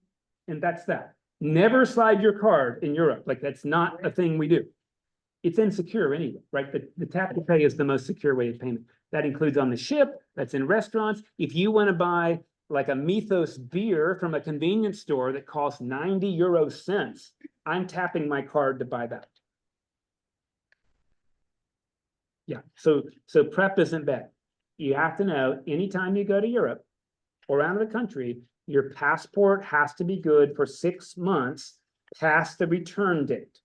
and that's that. Never slide your card in Europe. Like that's not a thing we do. It's insecure anyway, right? The tap to pay is the most secure way of payment. That includes on the ship, that's in restaurants. If you want to buy like a Mythos beer from a convenience store that costs 90 euro cents, I'm tapping my card to buy that. Yeah, so prep isn't bad. You have to know anytime you go to Europe or out of the country, your passport has to be good for 6 months past the return date,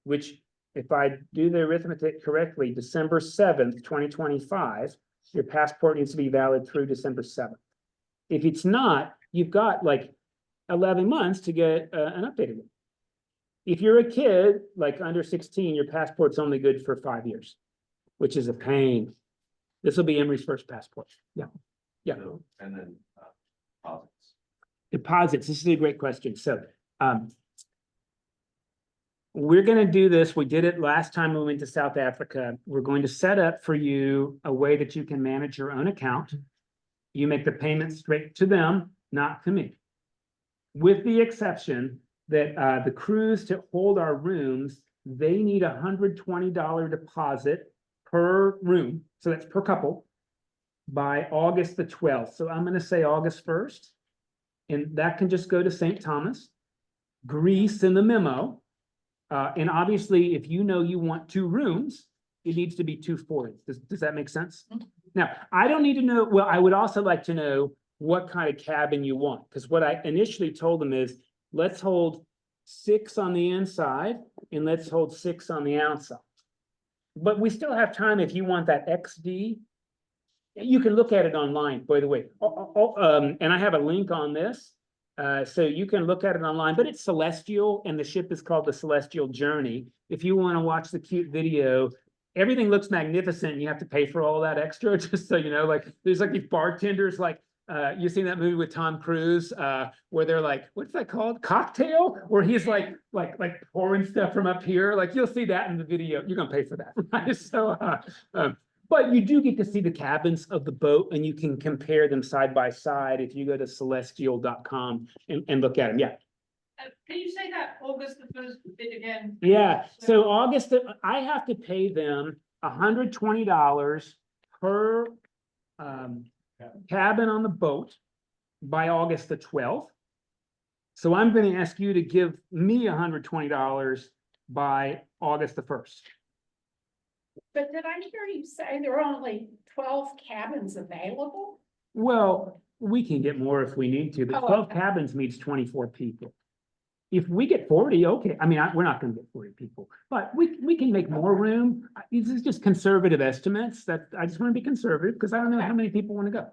which if I do the arithmetic correctly, December 7th, 2025, your passport needs to be valid through December 7th. If it's not, you've got like 11 months to get an updated one. If you're a kid, like under 16, your passport's only good for 5 years, which is a pain. This will be Emery's first passport. Yeah. Yeah. So, and then deposits. Deposits. This is a great question. So, we're going to do this. We did it last time we went to South Africa. We're going to set up for you a way that you can manage your own account. You make the payment straight to them, not to me. With the exception that the cruise to hold our rooms, they need a $120 deposit per room. So that's per couple by August the 12th. So I'm going to say August 1st. And that can just go to St. Thomas, Greece in the memo. And obviously, if you know you want 2 rooms, it needs to be 240. Does that make sense? Now, I don't need to know. Well, I would also like to know what kind of cabin you want. Because what I initially told them is, let's hold 6 on the inside and let's hold 6 on the outside. But we still have time if you want that XD. You can look at it online, by the way. And I have a link on this. So you can look at it online, but it's Celestial and the ship is called the Celestial Journey. If you want to watch the cute video, everything looks magnificent. And you have to pay for all that extra, just so you know, like there's like these bartenders, like you've seen that movie with Tom Cruise, where they're like, what's that called? Cocktail, where he's like pouring stuff from up here. Like you'll see that in the video. You're gonna pay for that, right? So, but you do get to see the cabins of the boat and you can compare them side by side if you go to celestial.com and look at them. Yeah. Can you say that August the 1st bit again? Yeah. So August, I have to pay them $120 per cabin on the boat by August the 12th. So I'm going to ask you to give me $120 by August the 1st. But did I hear you say there are only 12 cabins available? Well, we can get more if we need to, but Oh, 12 okay. cabins meets 24 people. If we get 40, okay. I mean, we're not going to get 40 people, but we can make more room. This is just conservative estimates that I just want to be conservative because I don't know how many people want to go.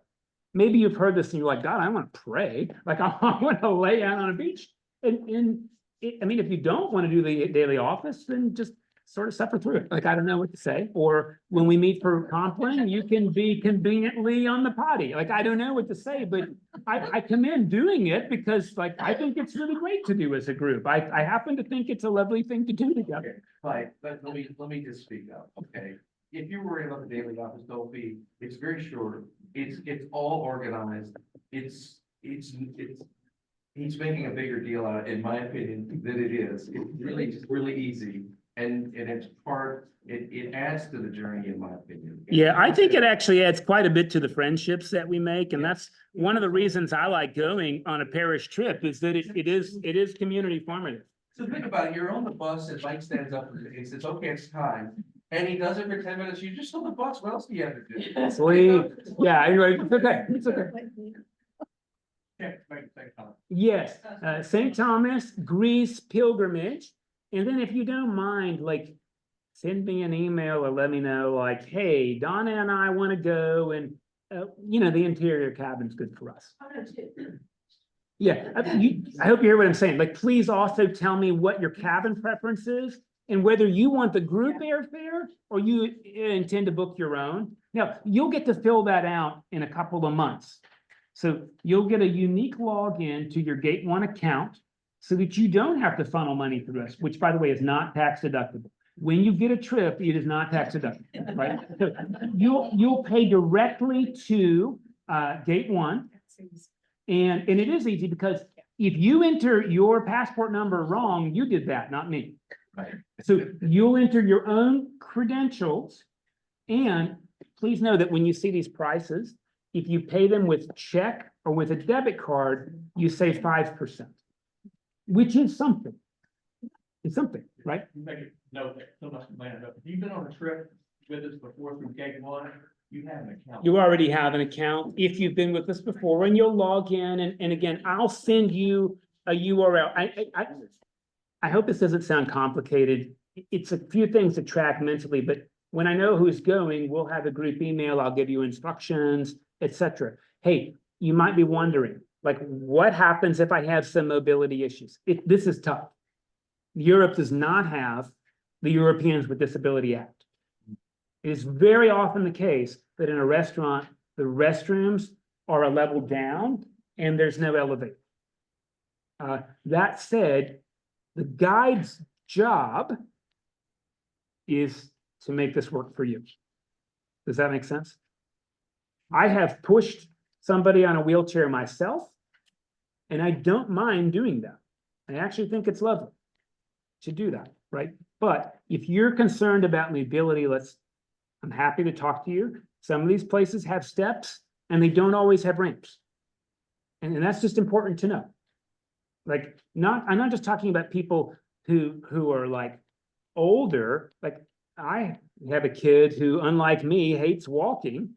Maybe you've heard this and you're like, God, I want to pray. Like I want to lay out on a beach. I mean, if you don't want to do the daily office, then just sort of suffer through it. Like, I don't know what to say. Or when we meet for Compline, you can be conveniently on the potty. Like, I don't know what to say, but I commend doing it because like, I think it's really great to do as a group. I happen to think it's a lovely thing to do together. Right, but let me just speak up, okay? If you're worried about the daily office, don't be, it's very short, it's all organized, he's making a bigger deal out of it, in my opinion, than it is. It's really easy, and it's part It adds to the journey, in my opinion. Yeah, I think it actually adds quite a bit to the friendships that we make, and that's one of the reasons I like going on a parish trip is that it is community formative. So think about it, you're on the bus and Mike stands up and he says, okay, it's time. And he does it for 10 minutes, you're just on the bus, what else do you have to do? Sweet. Yeah, anyway, it's okay, it's okay. Yeah, make time. Yes, St. Thomas, Greece pilgrimage. And then if you don't mind, like, send me an email or let me know, like, hey, Donna and I want to go and, the interior cabin's good for us. Yeah, I hope you hear what I'm saying. Like, please also tell me what your cabin preference is and whether you want the group airfare or you intend to book your own. Now, you'll get to fill that out in a couple of months. So you'll get a unique login to your Gate One account so that you don't have to funnel money through us, which, by the way, is not tax deductible. When you get a trip, it is not tax deductible, right? So you'll pay directly to Gate One. And it is easy because if you enter your passport number wrong, you did that, not me. Right. So you'll enter your own credentials. And please know that when you see these prices, if you pay them with check or with a debit card, you save 5%, which is something. It's something, right? You make it, no, so much land up. If you've been on a trip with us before through Gate One, you have an account. You already have an account if you've been with us before, and you'll log in, and again, I'll send you a URL. I hope this doesn't sound complicated. It's a few things to track mentally, but when I know who's going, we'll have a group email, I'll give you instructions, etc. Hey, you might be wondering, like, what happens if I have some mobility issues? This is tough. Europe does not have the Europeans with Disability Act. It is very often the case that in a restaurant, the restrooms are a level down and there's no elevator. That said, the guide's job is to make this work for you. Does that make sense? I have pushed somebody on a wheelchair myself, and I don't mind doing that. I actually think it's lovely to do that, right? But if you're concerned about mobility, I'm happy to talk to you. Some of these places have steps and they don't always have ramps. And that's just important to know. Like, I'm not just talking about people who are like older. Like, I have a kid who, unlike me, hates walking.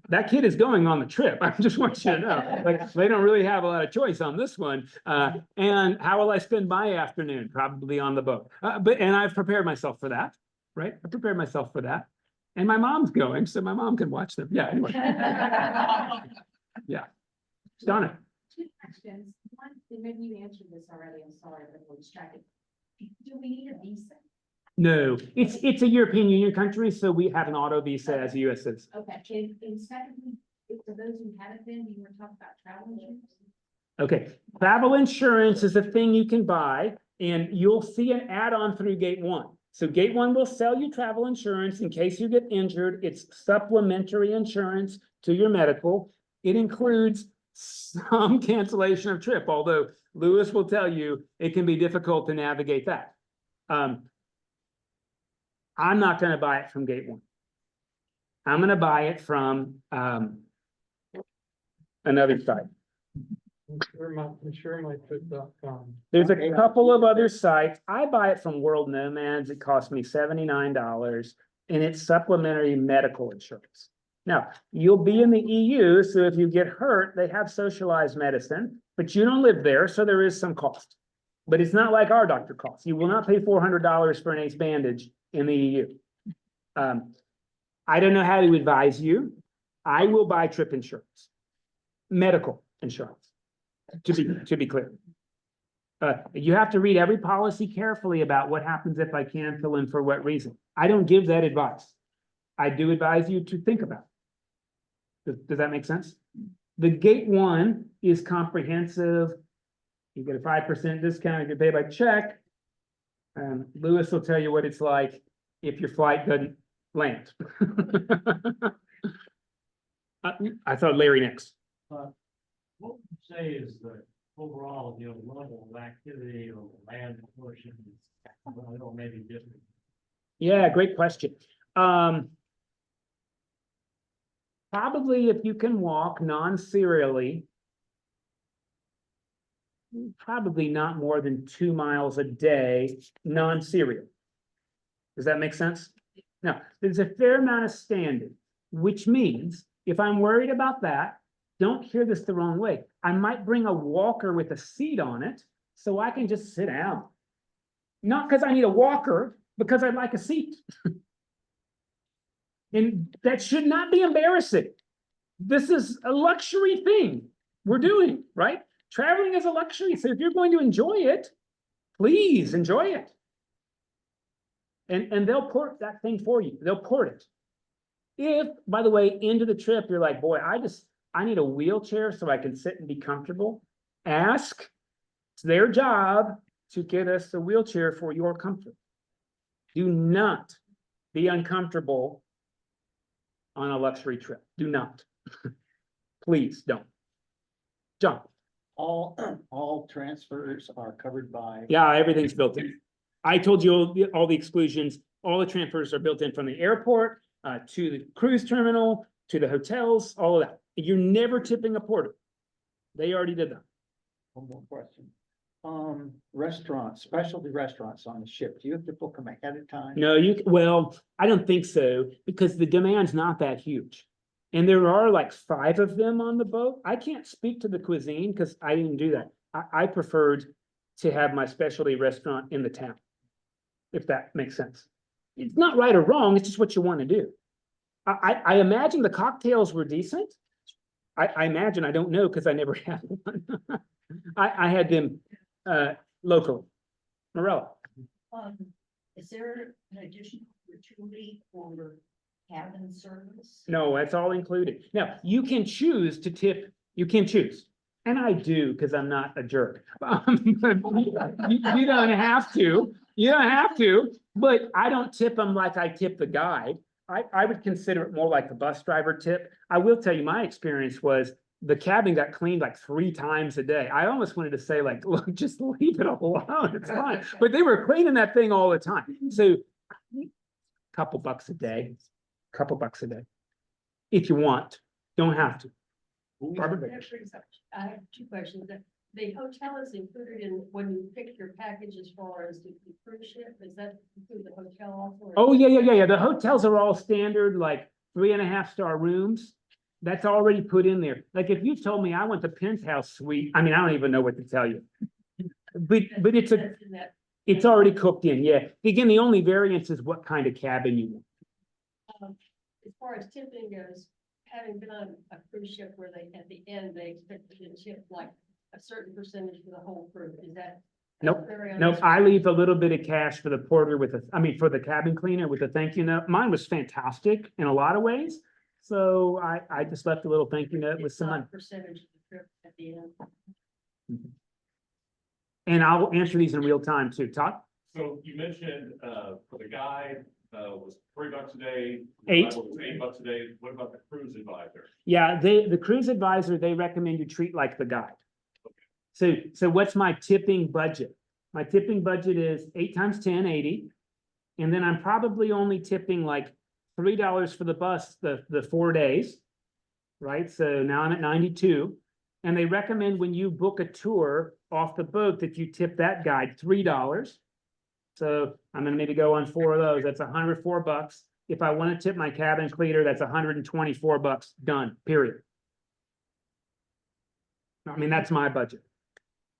That kid is going on the trip. I just want you to know, like, they don't really have a lot of choice on this one. And how will I spend my afternoon? Probably on the boat. And I've prepared myself for that, right? I prepared myself for that. And my mom's going, so my mom can watch them. Yeah, anyway. Yeah. Donna. Two questions. One, and maybe you answered this already, I'm sorry, but we're distracted. Do we need a visa? No, it's a European Union country, so we have an auto visa as a US citizen. Okay, and secondly, for those who haven't been, you were talking about travel insurance? Okay, travel insurance is a thing you can buy, and you'll see an add-on through Gate One. So Gate One will sell you travel insurance in case you get injured. It's supplementary insurance to your medical. It includes some cancellation of trip, although Lewis will tell you it can be difficult to navigate that. I'm not going to buy it from Gate One. I'm going to buy it from another site. InsureMyTrip.com. There's a couple of other sites. I buy it from World Nomads. It costs me $79, and it's supplementary medical insurance. Now, you'll be in the EU, so if you get hurt, they have socialized medicine, but you don't live there, so there is some cost. But it's not like our doctor costs. You will not pay $400 for an ace bandage in the EU. I don't know how to advise you. I will buy trip insurance, medical insurance, to be clear. You have to read every policy carefully about what happens if I cancel and for what reason. I don't give that advice. I do advise you to think about it. Does that make sense? The Gate One is comprehensive. You get a 5% discount if you pay by check. Lewis will tell you what it's like if your flight doesn't land. I thought Larry next. What would you say is the overall, level of activity or land portion? Well, maybe different Yeah, great question. Probably if you can walk non-serially, probably not more than 2 miles a day, non-serial. Does that make sense? Now, there's a fair amount of standing, which means if I'm worried about that, don't hear this the wrong way. I might bring a walker with a seat on it so I can just sit down. Not because I need a walker, because I'd like a seat. And that should not be embarrassing. This is a luxury thing we're doing, right? Traveling is a luxury. So if you're going to enjoy it, please enjoy it. And they'll port that thing for you. They'll port it. If, by the way, into the trip, you're like, boy, I need a wheelchair so I can sit and be comfortable. Ask. It's their job to get us a wheelchair for your comfort. Do not be uncomfortable on a luxury trip. Do not. Please don't. John. All transfers are covered by. Yeah, everything's built in. I told you all the exclusions, all the transfers are built in from the airport to the cruise terminal, to the hotels, all of that. You're never tipping a porter. They already did that. One more question. Restaurants, specialty restaurants on the ship, do you have to book them ahead of time? No, well, I don't think so, because the demand's not that huge. And there are like 5 of them on the boat. I can't speak to the cuisine because I didn't do that. I preferred to have my specialty restaurant in the town, if that makes sense. It's not right or wrong, it's just what you want to do. I imagine the cocktails were decent. I imagine, I don't know, because I never had one. I had them locally. Morella. Is there an additional gratuity for cabin service? No, that's all included. Now, you can choose to tip, you can choose. And I do, because I'm not a jerk. You don't have to, but I don't tip them like I tip the guide. I would consider it more like the bus driver tip. I will tell you, my experience was the cabin got cleaned like 3 times a day. I almost wanted to say like, look, just leave it alone, it's fine. But they were cleaning that thing all the time. So couple bucks a day. If you want, don't have to. Barbara? That brings up- I have 2 questions. The hotel is included in when you pick your package as far as the cruise ship, is that include the hotel also? Oh, yeah. The hotels are all standard, like 3.5-star rooms. That's already put in there. Like if you told me I want the penthouse suite, I mean, I don't even know what to tell you. But it's That's in that, it's already cooked in, yeah. Again, the only variance is what kind of cabin you want. as far as tipping goes, having been on a cruise ship where they, at the end, they expect you to tip like a certain percentage for the whole crew, is that? Nope, I leave a little bit of cash for the porter for the cabin cleaner with a thank you note. Mine was fantastic in a lot of ways. So I just left a little thank you note with some money. Percentage of the trip at the end. And I'll answer these in real time too. Todd? So you mentioned, for the guide, was $3 a day. $8. Was $8 a day. What about the cruise advisor? Yeah, the cruise advisor, they recommend you treat like the guide. So what's my tipping budget? My tipping budget is 8 times 10, 80. And then I'm probably only tipping like $3 for the bus, the 4 days. Right, so now I'm at 92. And they recommend when you book a tour off the boat that you tip that guide $3. So I'm gonna maybe go on 4 of those. That's $104. If I want to tip my cabin cleaner, that's $124. Done, period. I mean, that's my budget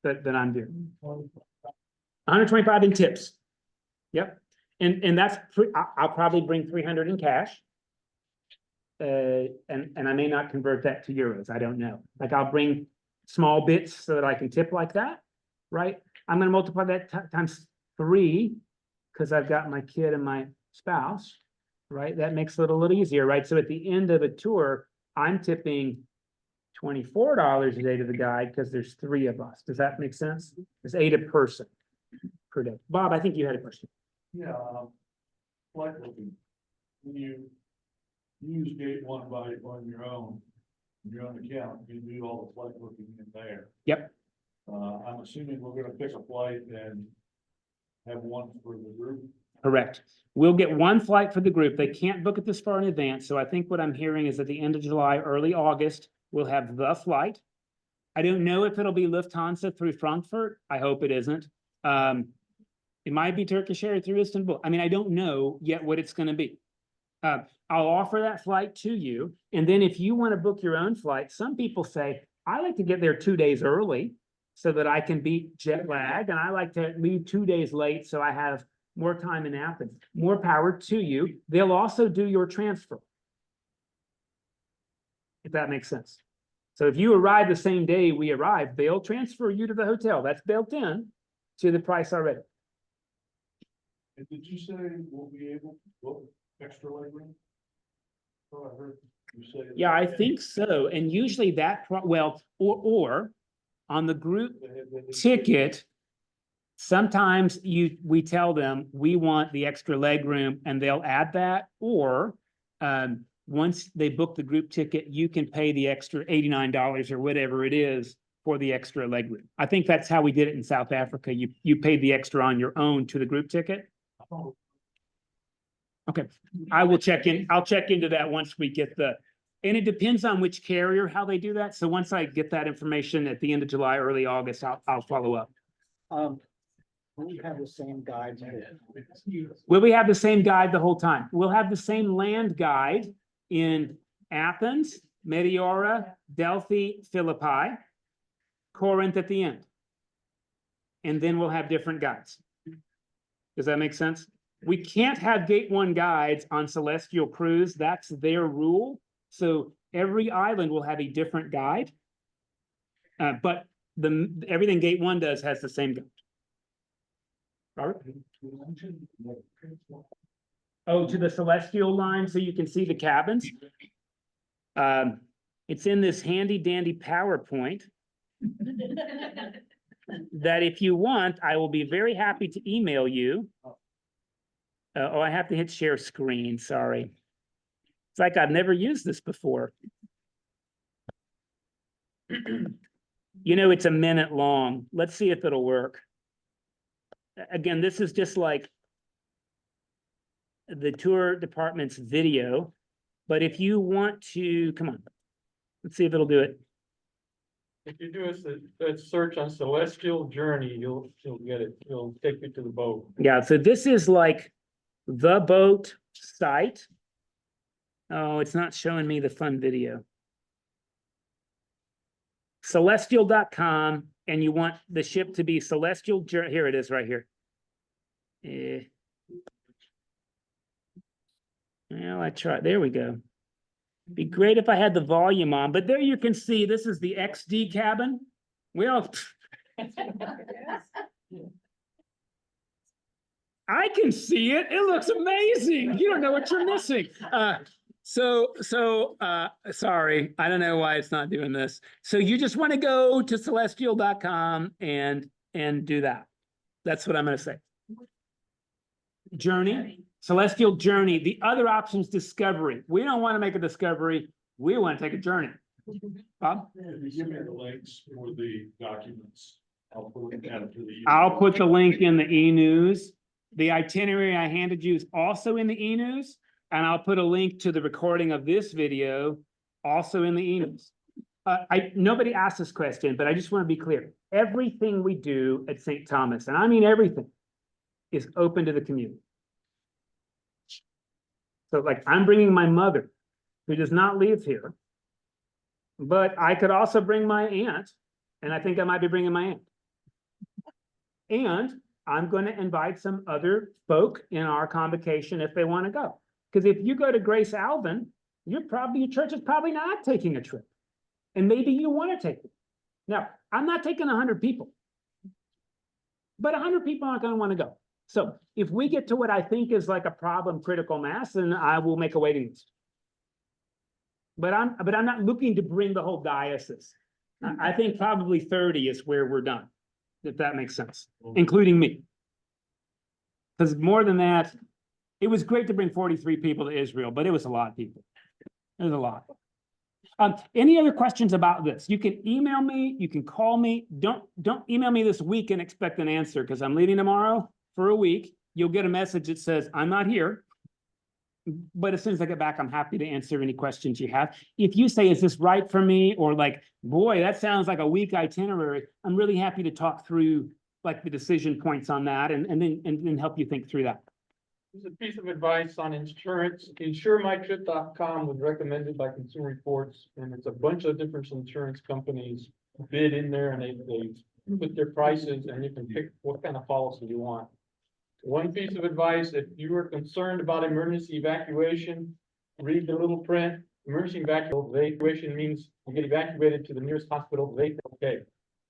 that I'm doing. 125 in tips. Yep. And that's, I'll probably bring 300 in cash. And I may not convert that to euros. I don't know. Like I'll bring small bits so that I can tip like that, right? I'm gonna multiply that times 3 because I've got my kid and my spouse, right? That makes it a little easier, right? So at the end of a tour, I'm tipping $24 a day to the guide because there's 3 of us. Does that make sense? There's 8 a person per day. Bob, I think you had a question. Yeah, flight booking. When you use Gate One by on your own account, you do all the flight booking in there. Yep. I'm assuming we're gonna pick a flight and have one for the group. Correct. We'll get one flight for the group. They can't book it this far in advance, so I think what I'm hearing is at the end of July, early August, we'll have the flight. I don't know if it'll be Lufthansa through Frankfurt. I hope it isn't. It might be Turkish Air through Istanbul. I mean, I don't know yet what it's gonna be. I'll offer that flight to you, and then if you want to book your own flight, some people say, I like to get there 2 days early so that I can beat jet lag, and I like to leave 2 days late so I have more time in Athens. More power to you. They'll also do your transfer. If that makes sense. So if you arrive the same day we arrive, they'll transfer you to the hotel. That's built in to the price already. And did you say we'll be able to book extra legroom? Oh, I heard you say. Yeah, I think so. And usually that, or on the group ticket, sometimes we tell them we want the extra leg room and they'll add that, or once they book the group ticket, you can pay the extra $89 or whatever it is for the extra leg room. I think that's how we did it in South Africa. You paid the extra on your own to the group ticket. Okay, I'll check into that once we get and it depends on which carrier, how they do that. So once I get that information at the end of July, early August, I'll follow up. We have the same guides. Will we have the same guide the whole time? We'll have the same land guide in Athens, Meteora, Delphi, Philippi, Corinth at the end. And then we'll have different guides. Does that make sense? We can't have Gate 1 guides on Celestial Cruise. That's their rule. So every island will have a different guide. But everything Gate 1 does has the same guide. Robert? Oh, to the Celestial line so you can see the cabins. It's in this handy dandy PowerPoint that if you want, I will be very happy to email you. I have to hit share screen, sorry. It's like I've never used this before. You know, it's a minute long. Let's see if it'll work. Again, this is just like the tour department's video, but if you want to, come on, let's see if it'll do it. If you do a search on Celestial Journey, you'll get it. It'll take you to the boat. Yeah, so this is like the boat site. Oh, it's not showing me the fun video. Celestial.com, and you want the ship to be Celestial Journey. Here it is right here. Well, I tried. There we go. Be great if I had the volume on, but there you can see this is the XD cabin. I can see it. It looks amazing. You don't know what you're missing. Sorry, I don't know why it's not doing this. So you just want to go to celestial.com and do that. That's what I'm going to say. Journey, Celestial Journey. The other option is Discovery. We don't want to make a discovery. We want to take a journey. Bob? If you give me the links for the documents, I'll put it down to the. I'll put the link in the e-news. The itinerary I handed you is also in the e-news, and I'll put a link to the recording of this video also in the e-news. Nobody asked this question, but I just want to be clear. Everything we do at St. Thomas, and I mean everything, is open to the community. So like I'm bringing my mother, who does not live here, but I could also bring my aunt, and I think I might be bringing my aunt. And I'm going to invite some other folk in our convocation if they want to go. Because if you go to Grace Alvin, your church is probably not taking a trip. And maybe you want to take it. Now, I'm not taking 100 people. But 100 people aren't going to want to go. So if we get to what I think is like a problem critical mass, then I will make a waiting list. But I'm not looking to bring the whole diocese. I think probably 30 is where we're done, if that makes sense, including me. Because more than that, it was great to bring 43 people to Israel, but it was a lot of people. It was a lot. Any other questions about this? You can email me, you can call me. Don't email me this week and expect an answer because I'm leaving tomorrow for a week. you'll get a message that says, I'm not here. But as soon as I get back, I'm happy to answer any questions you have. If you say, is this right for me? Or like, boy, that sounds like a weak itinerary, I'm really happy to talk through like the decision points on that and then help you think through that. There's a piece of advice on insurance. InsureMyTrip.com was recommended by Consumer Reports, and it's a bunch of different insurance companies bid in there, and they put their prices, and you can pick what kind of policy you want. One piece of advice, if you are concerned about emergency evacuation, read the little print. Emergency evacuation means you get evacuated to the nearest hospital, okay.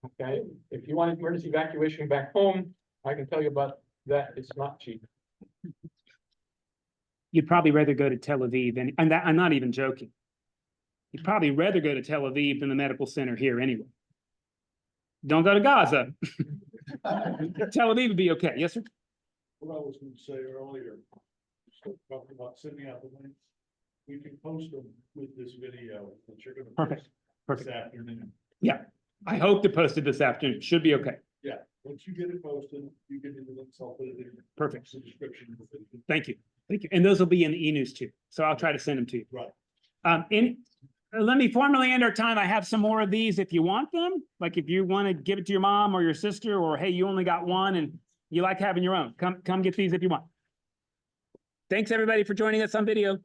Okay, if you want emergency evacuation back home, I can tell you about that, it's not cheap. You'd probably rather go to Tel Aviv and that, I'm not even joking. You'd probably rather go to Tel Aviv than the medical center here anyway. Don't go to Gaza. Tel Aviv would be okay. Yes, sir? What I was gonna say earlier, talking about sending out the links, we can post them with this video that you're gonna. Perfect. post Perfect. This afternoon. I hope to post it this afternoon. Should be okay. Yeah, once you get it posted, you can do the links, I'll put it in. Perfect. The description. Thank you. Thank you. And those will be in the e-news too. So I'll try to send them to you. Right. Let me formally end our time. I have some more of these if you want them. Like if you want to give it to your mom or your sister, or hey, you only got one and you like having your own. Come get these if you want. Thanks everybody for joining us on video.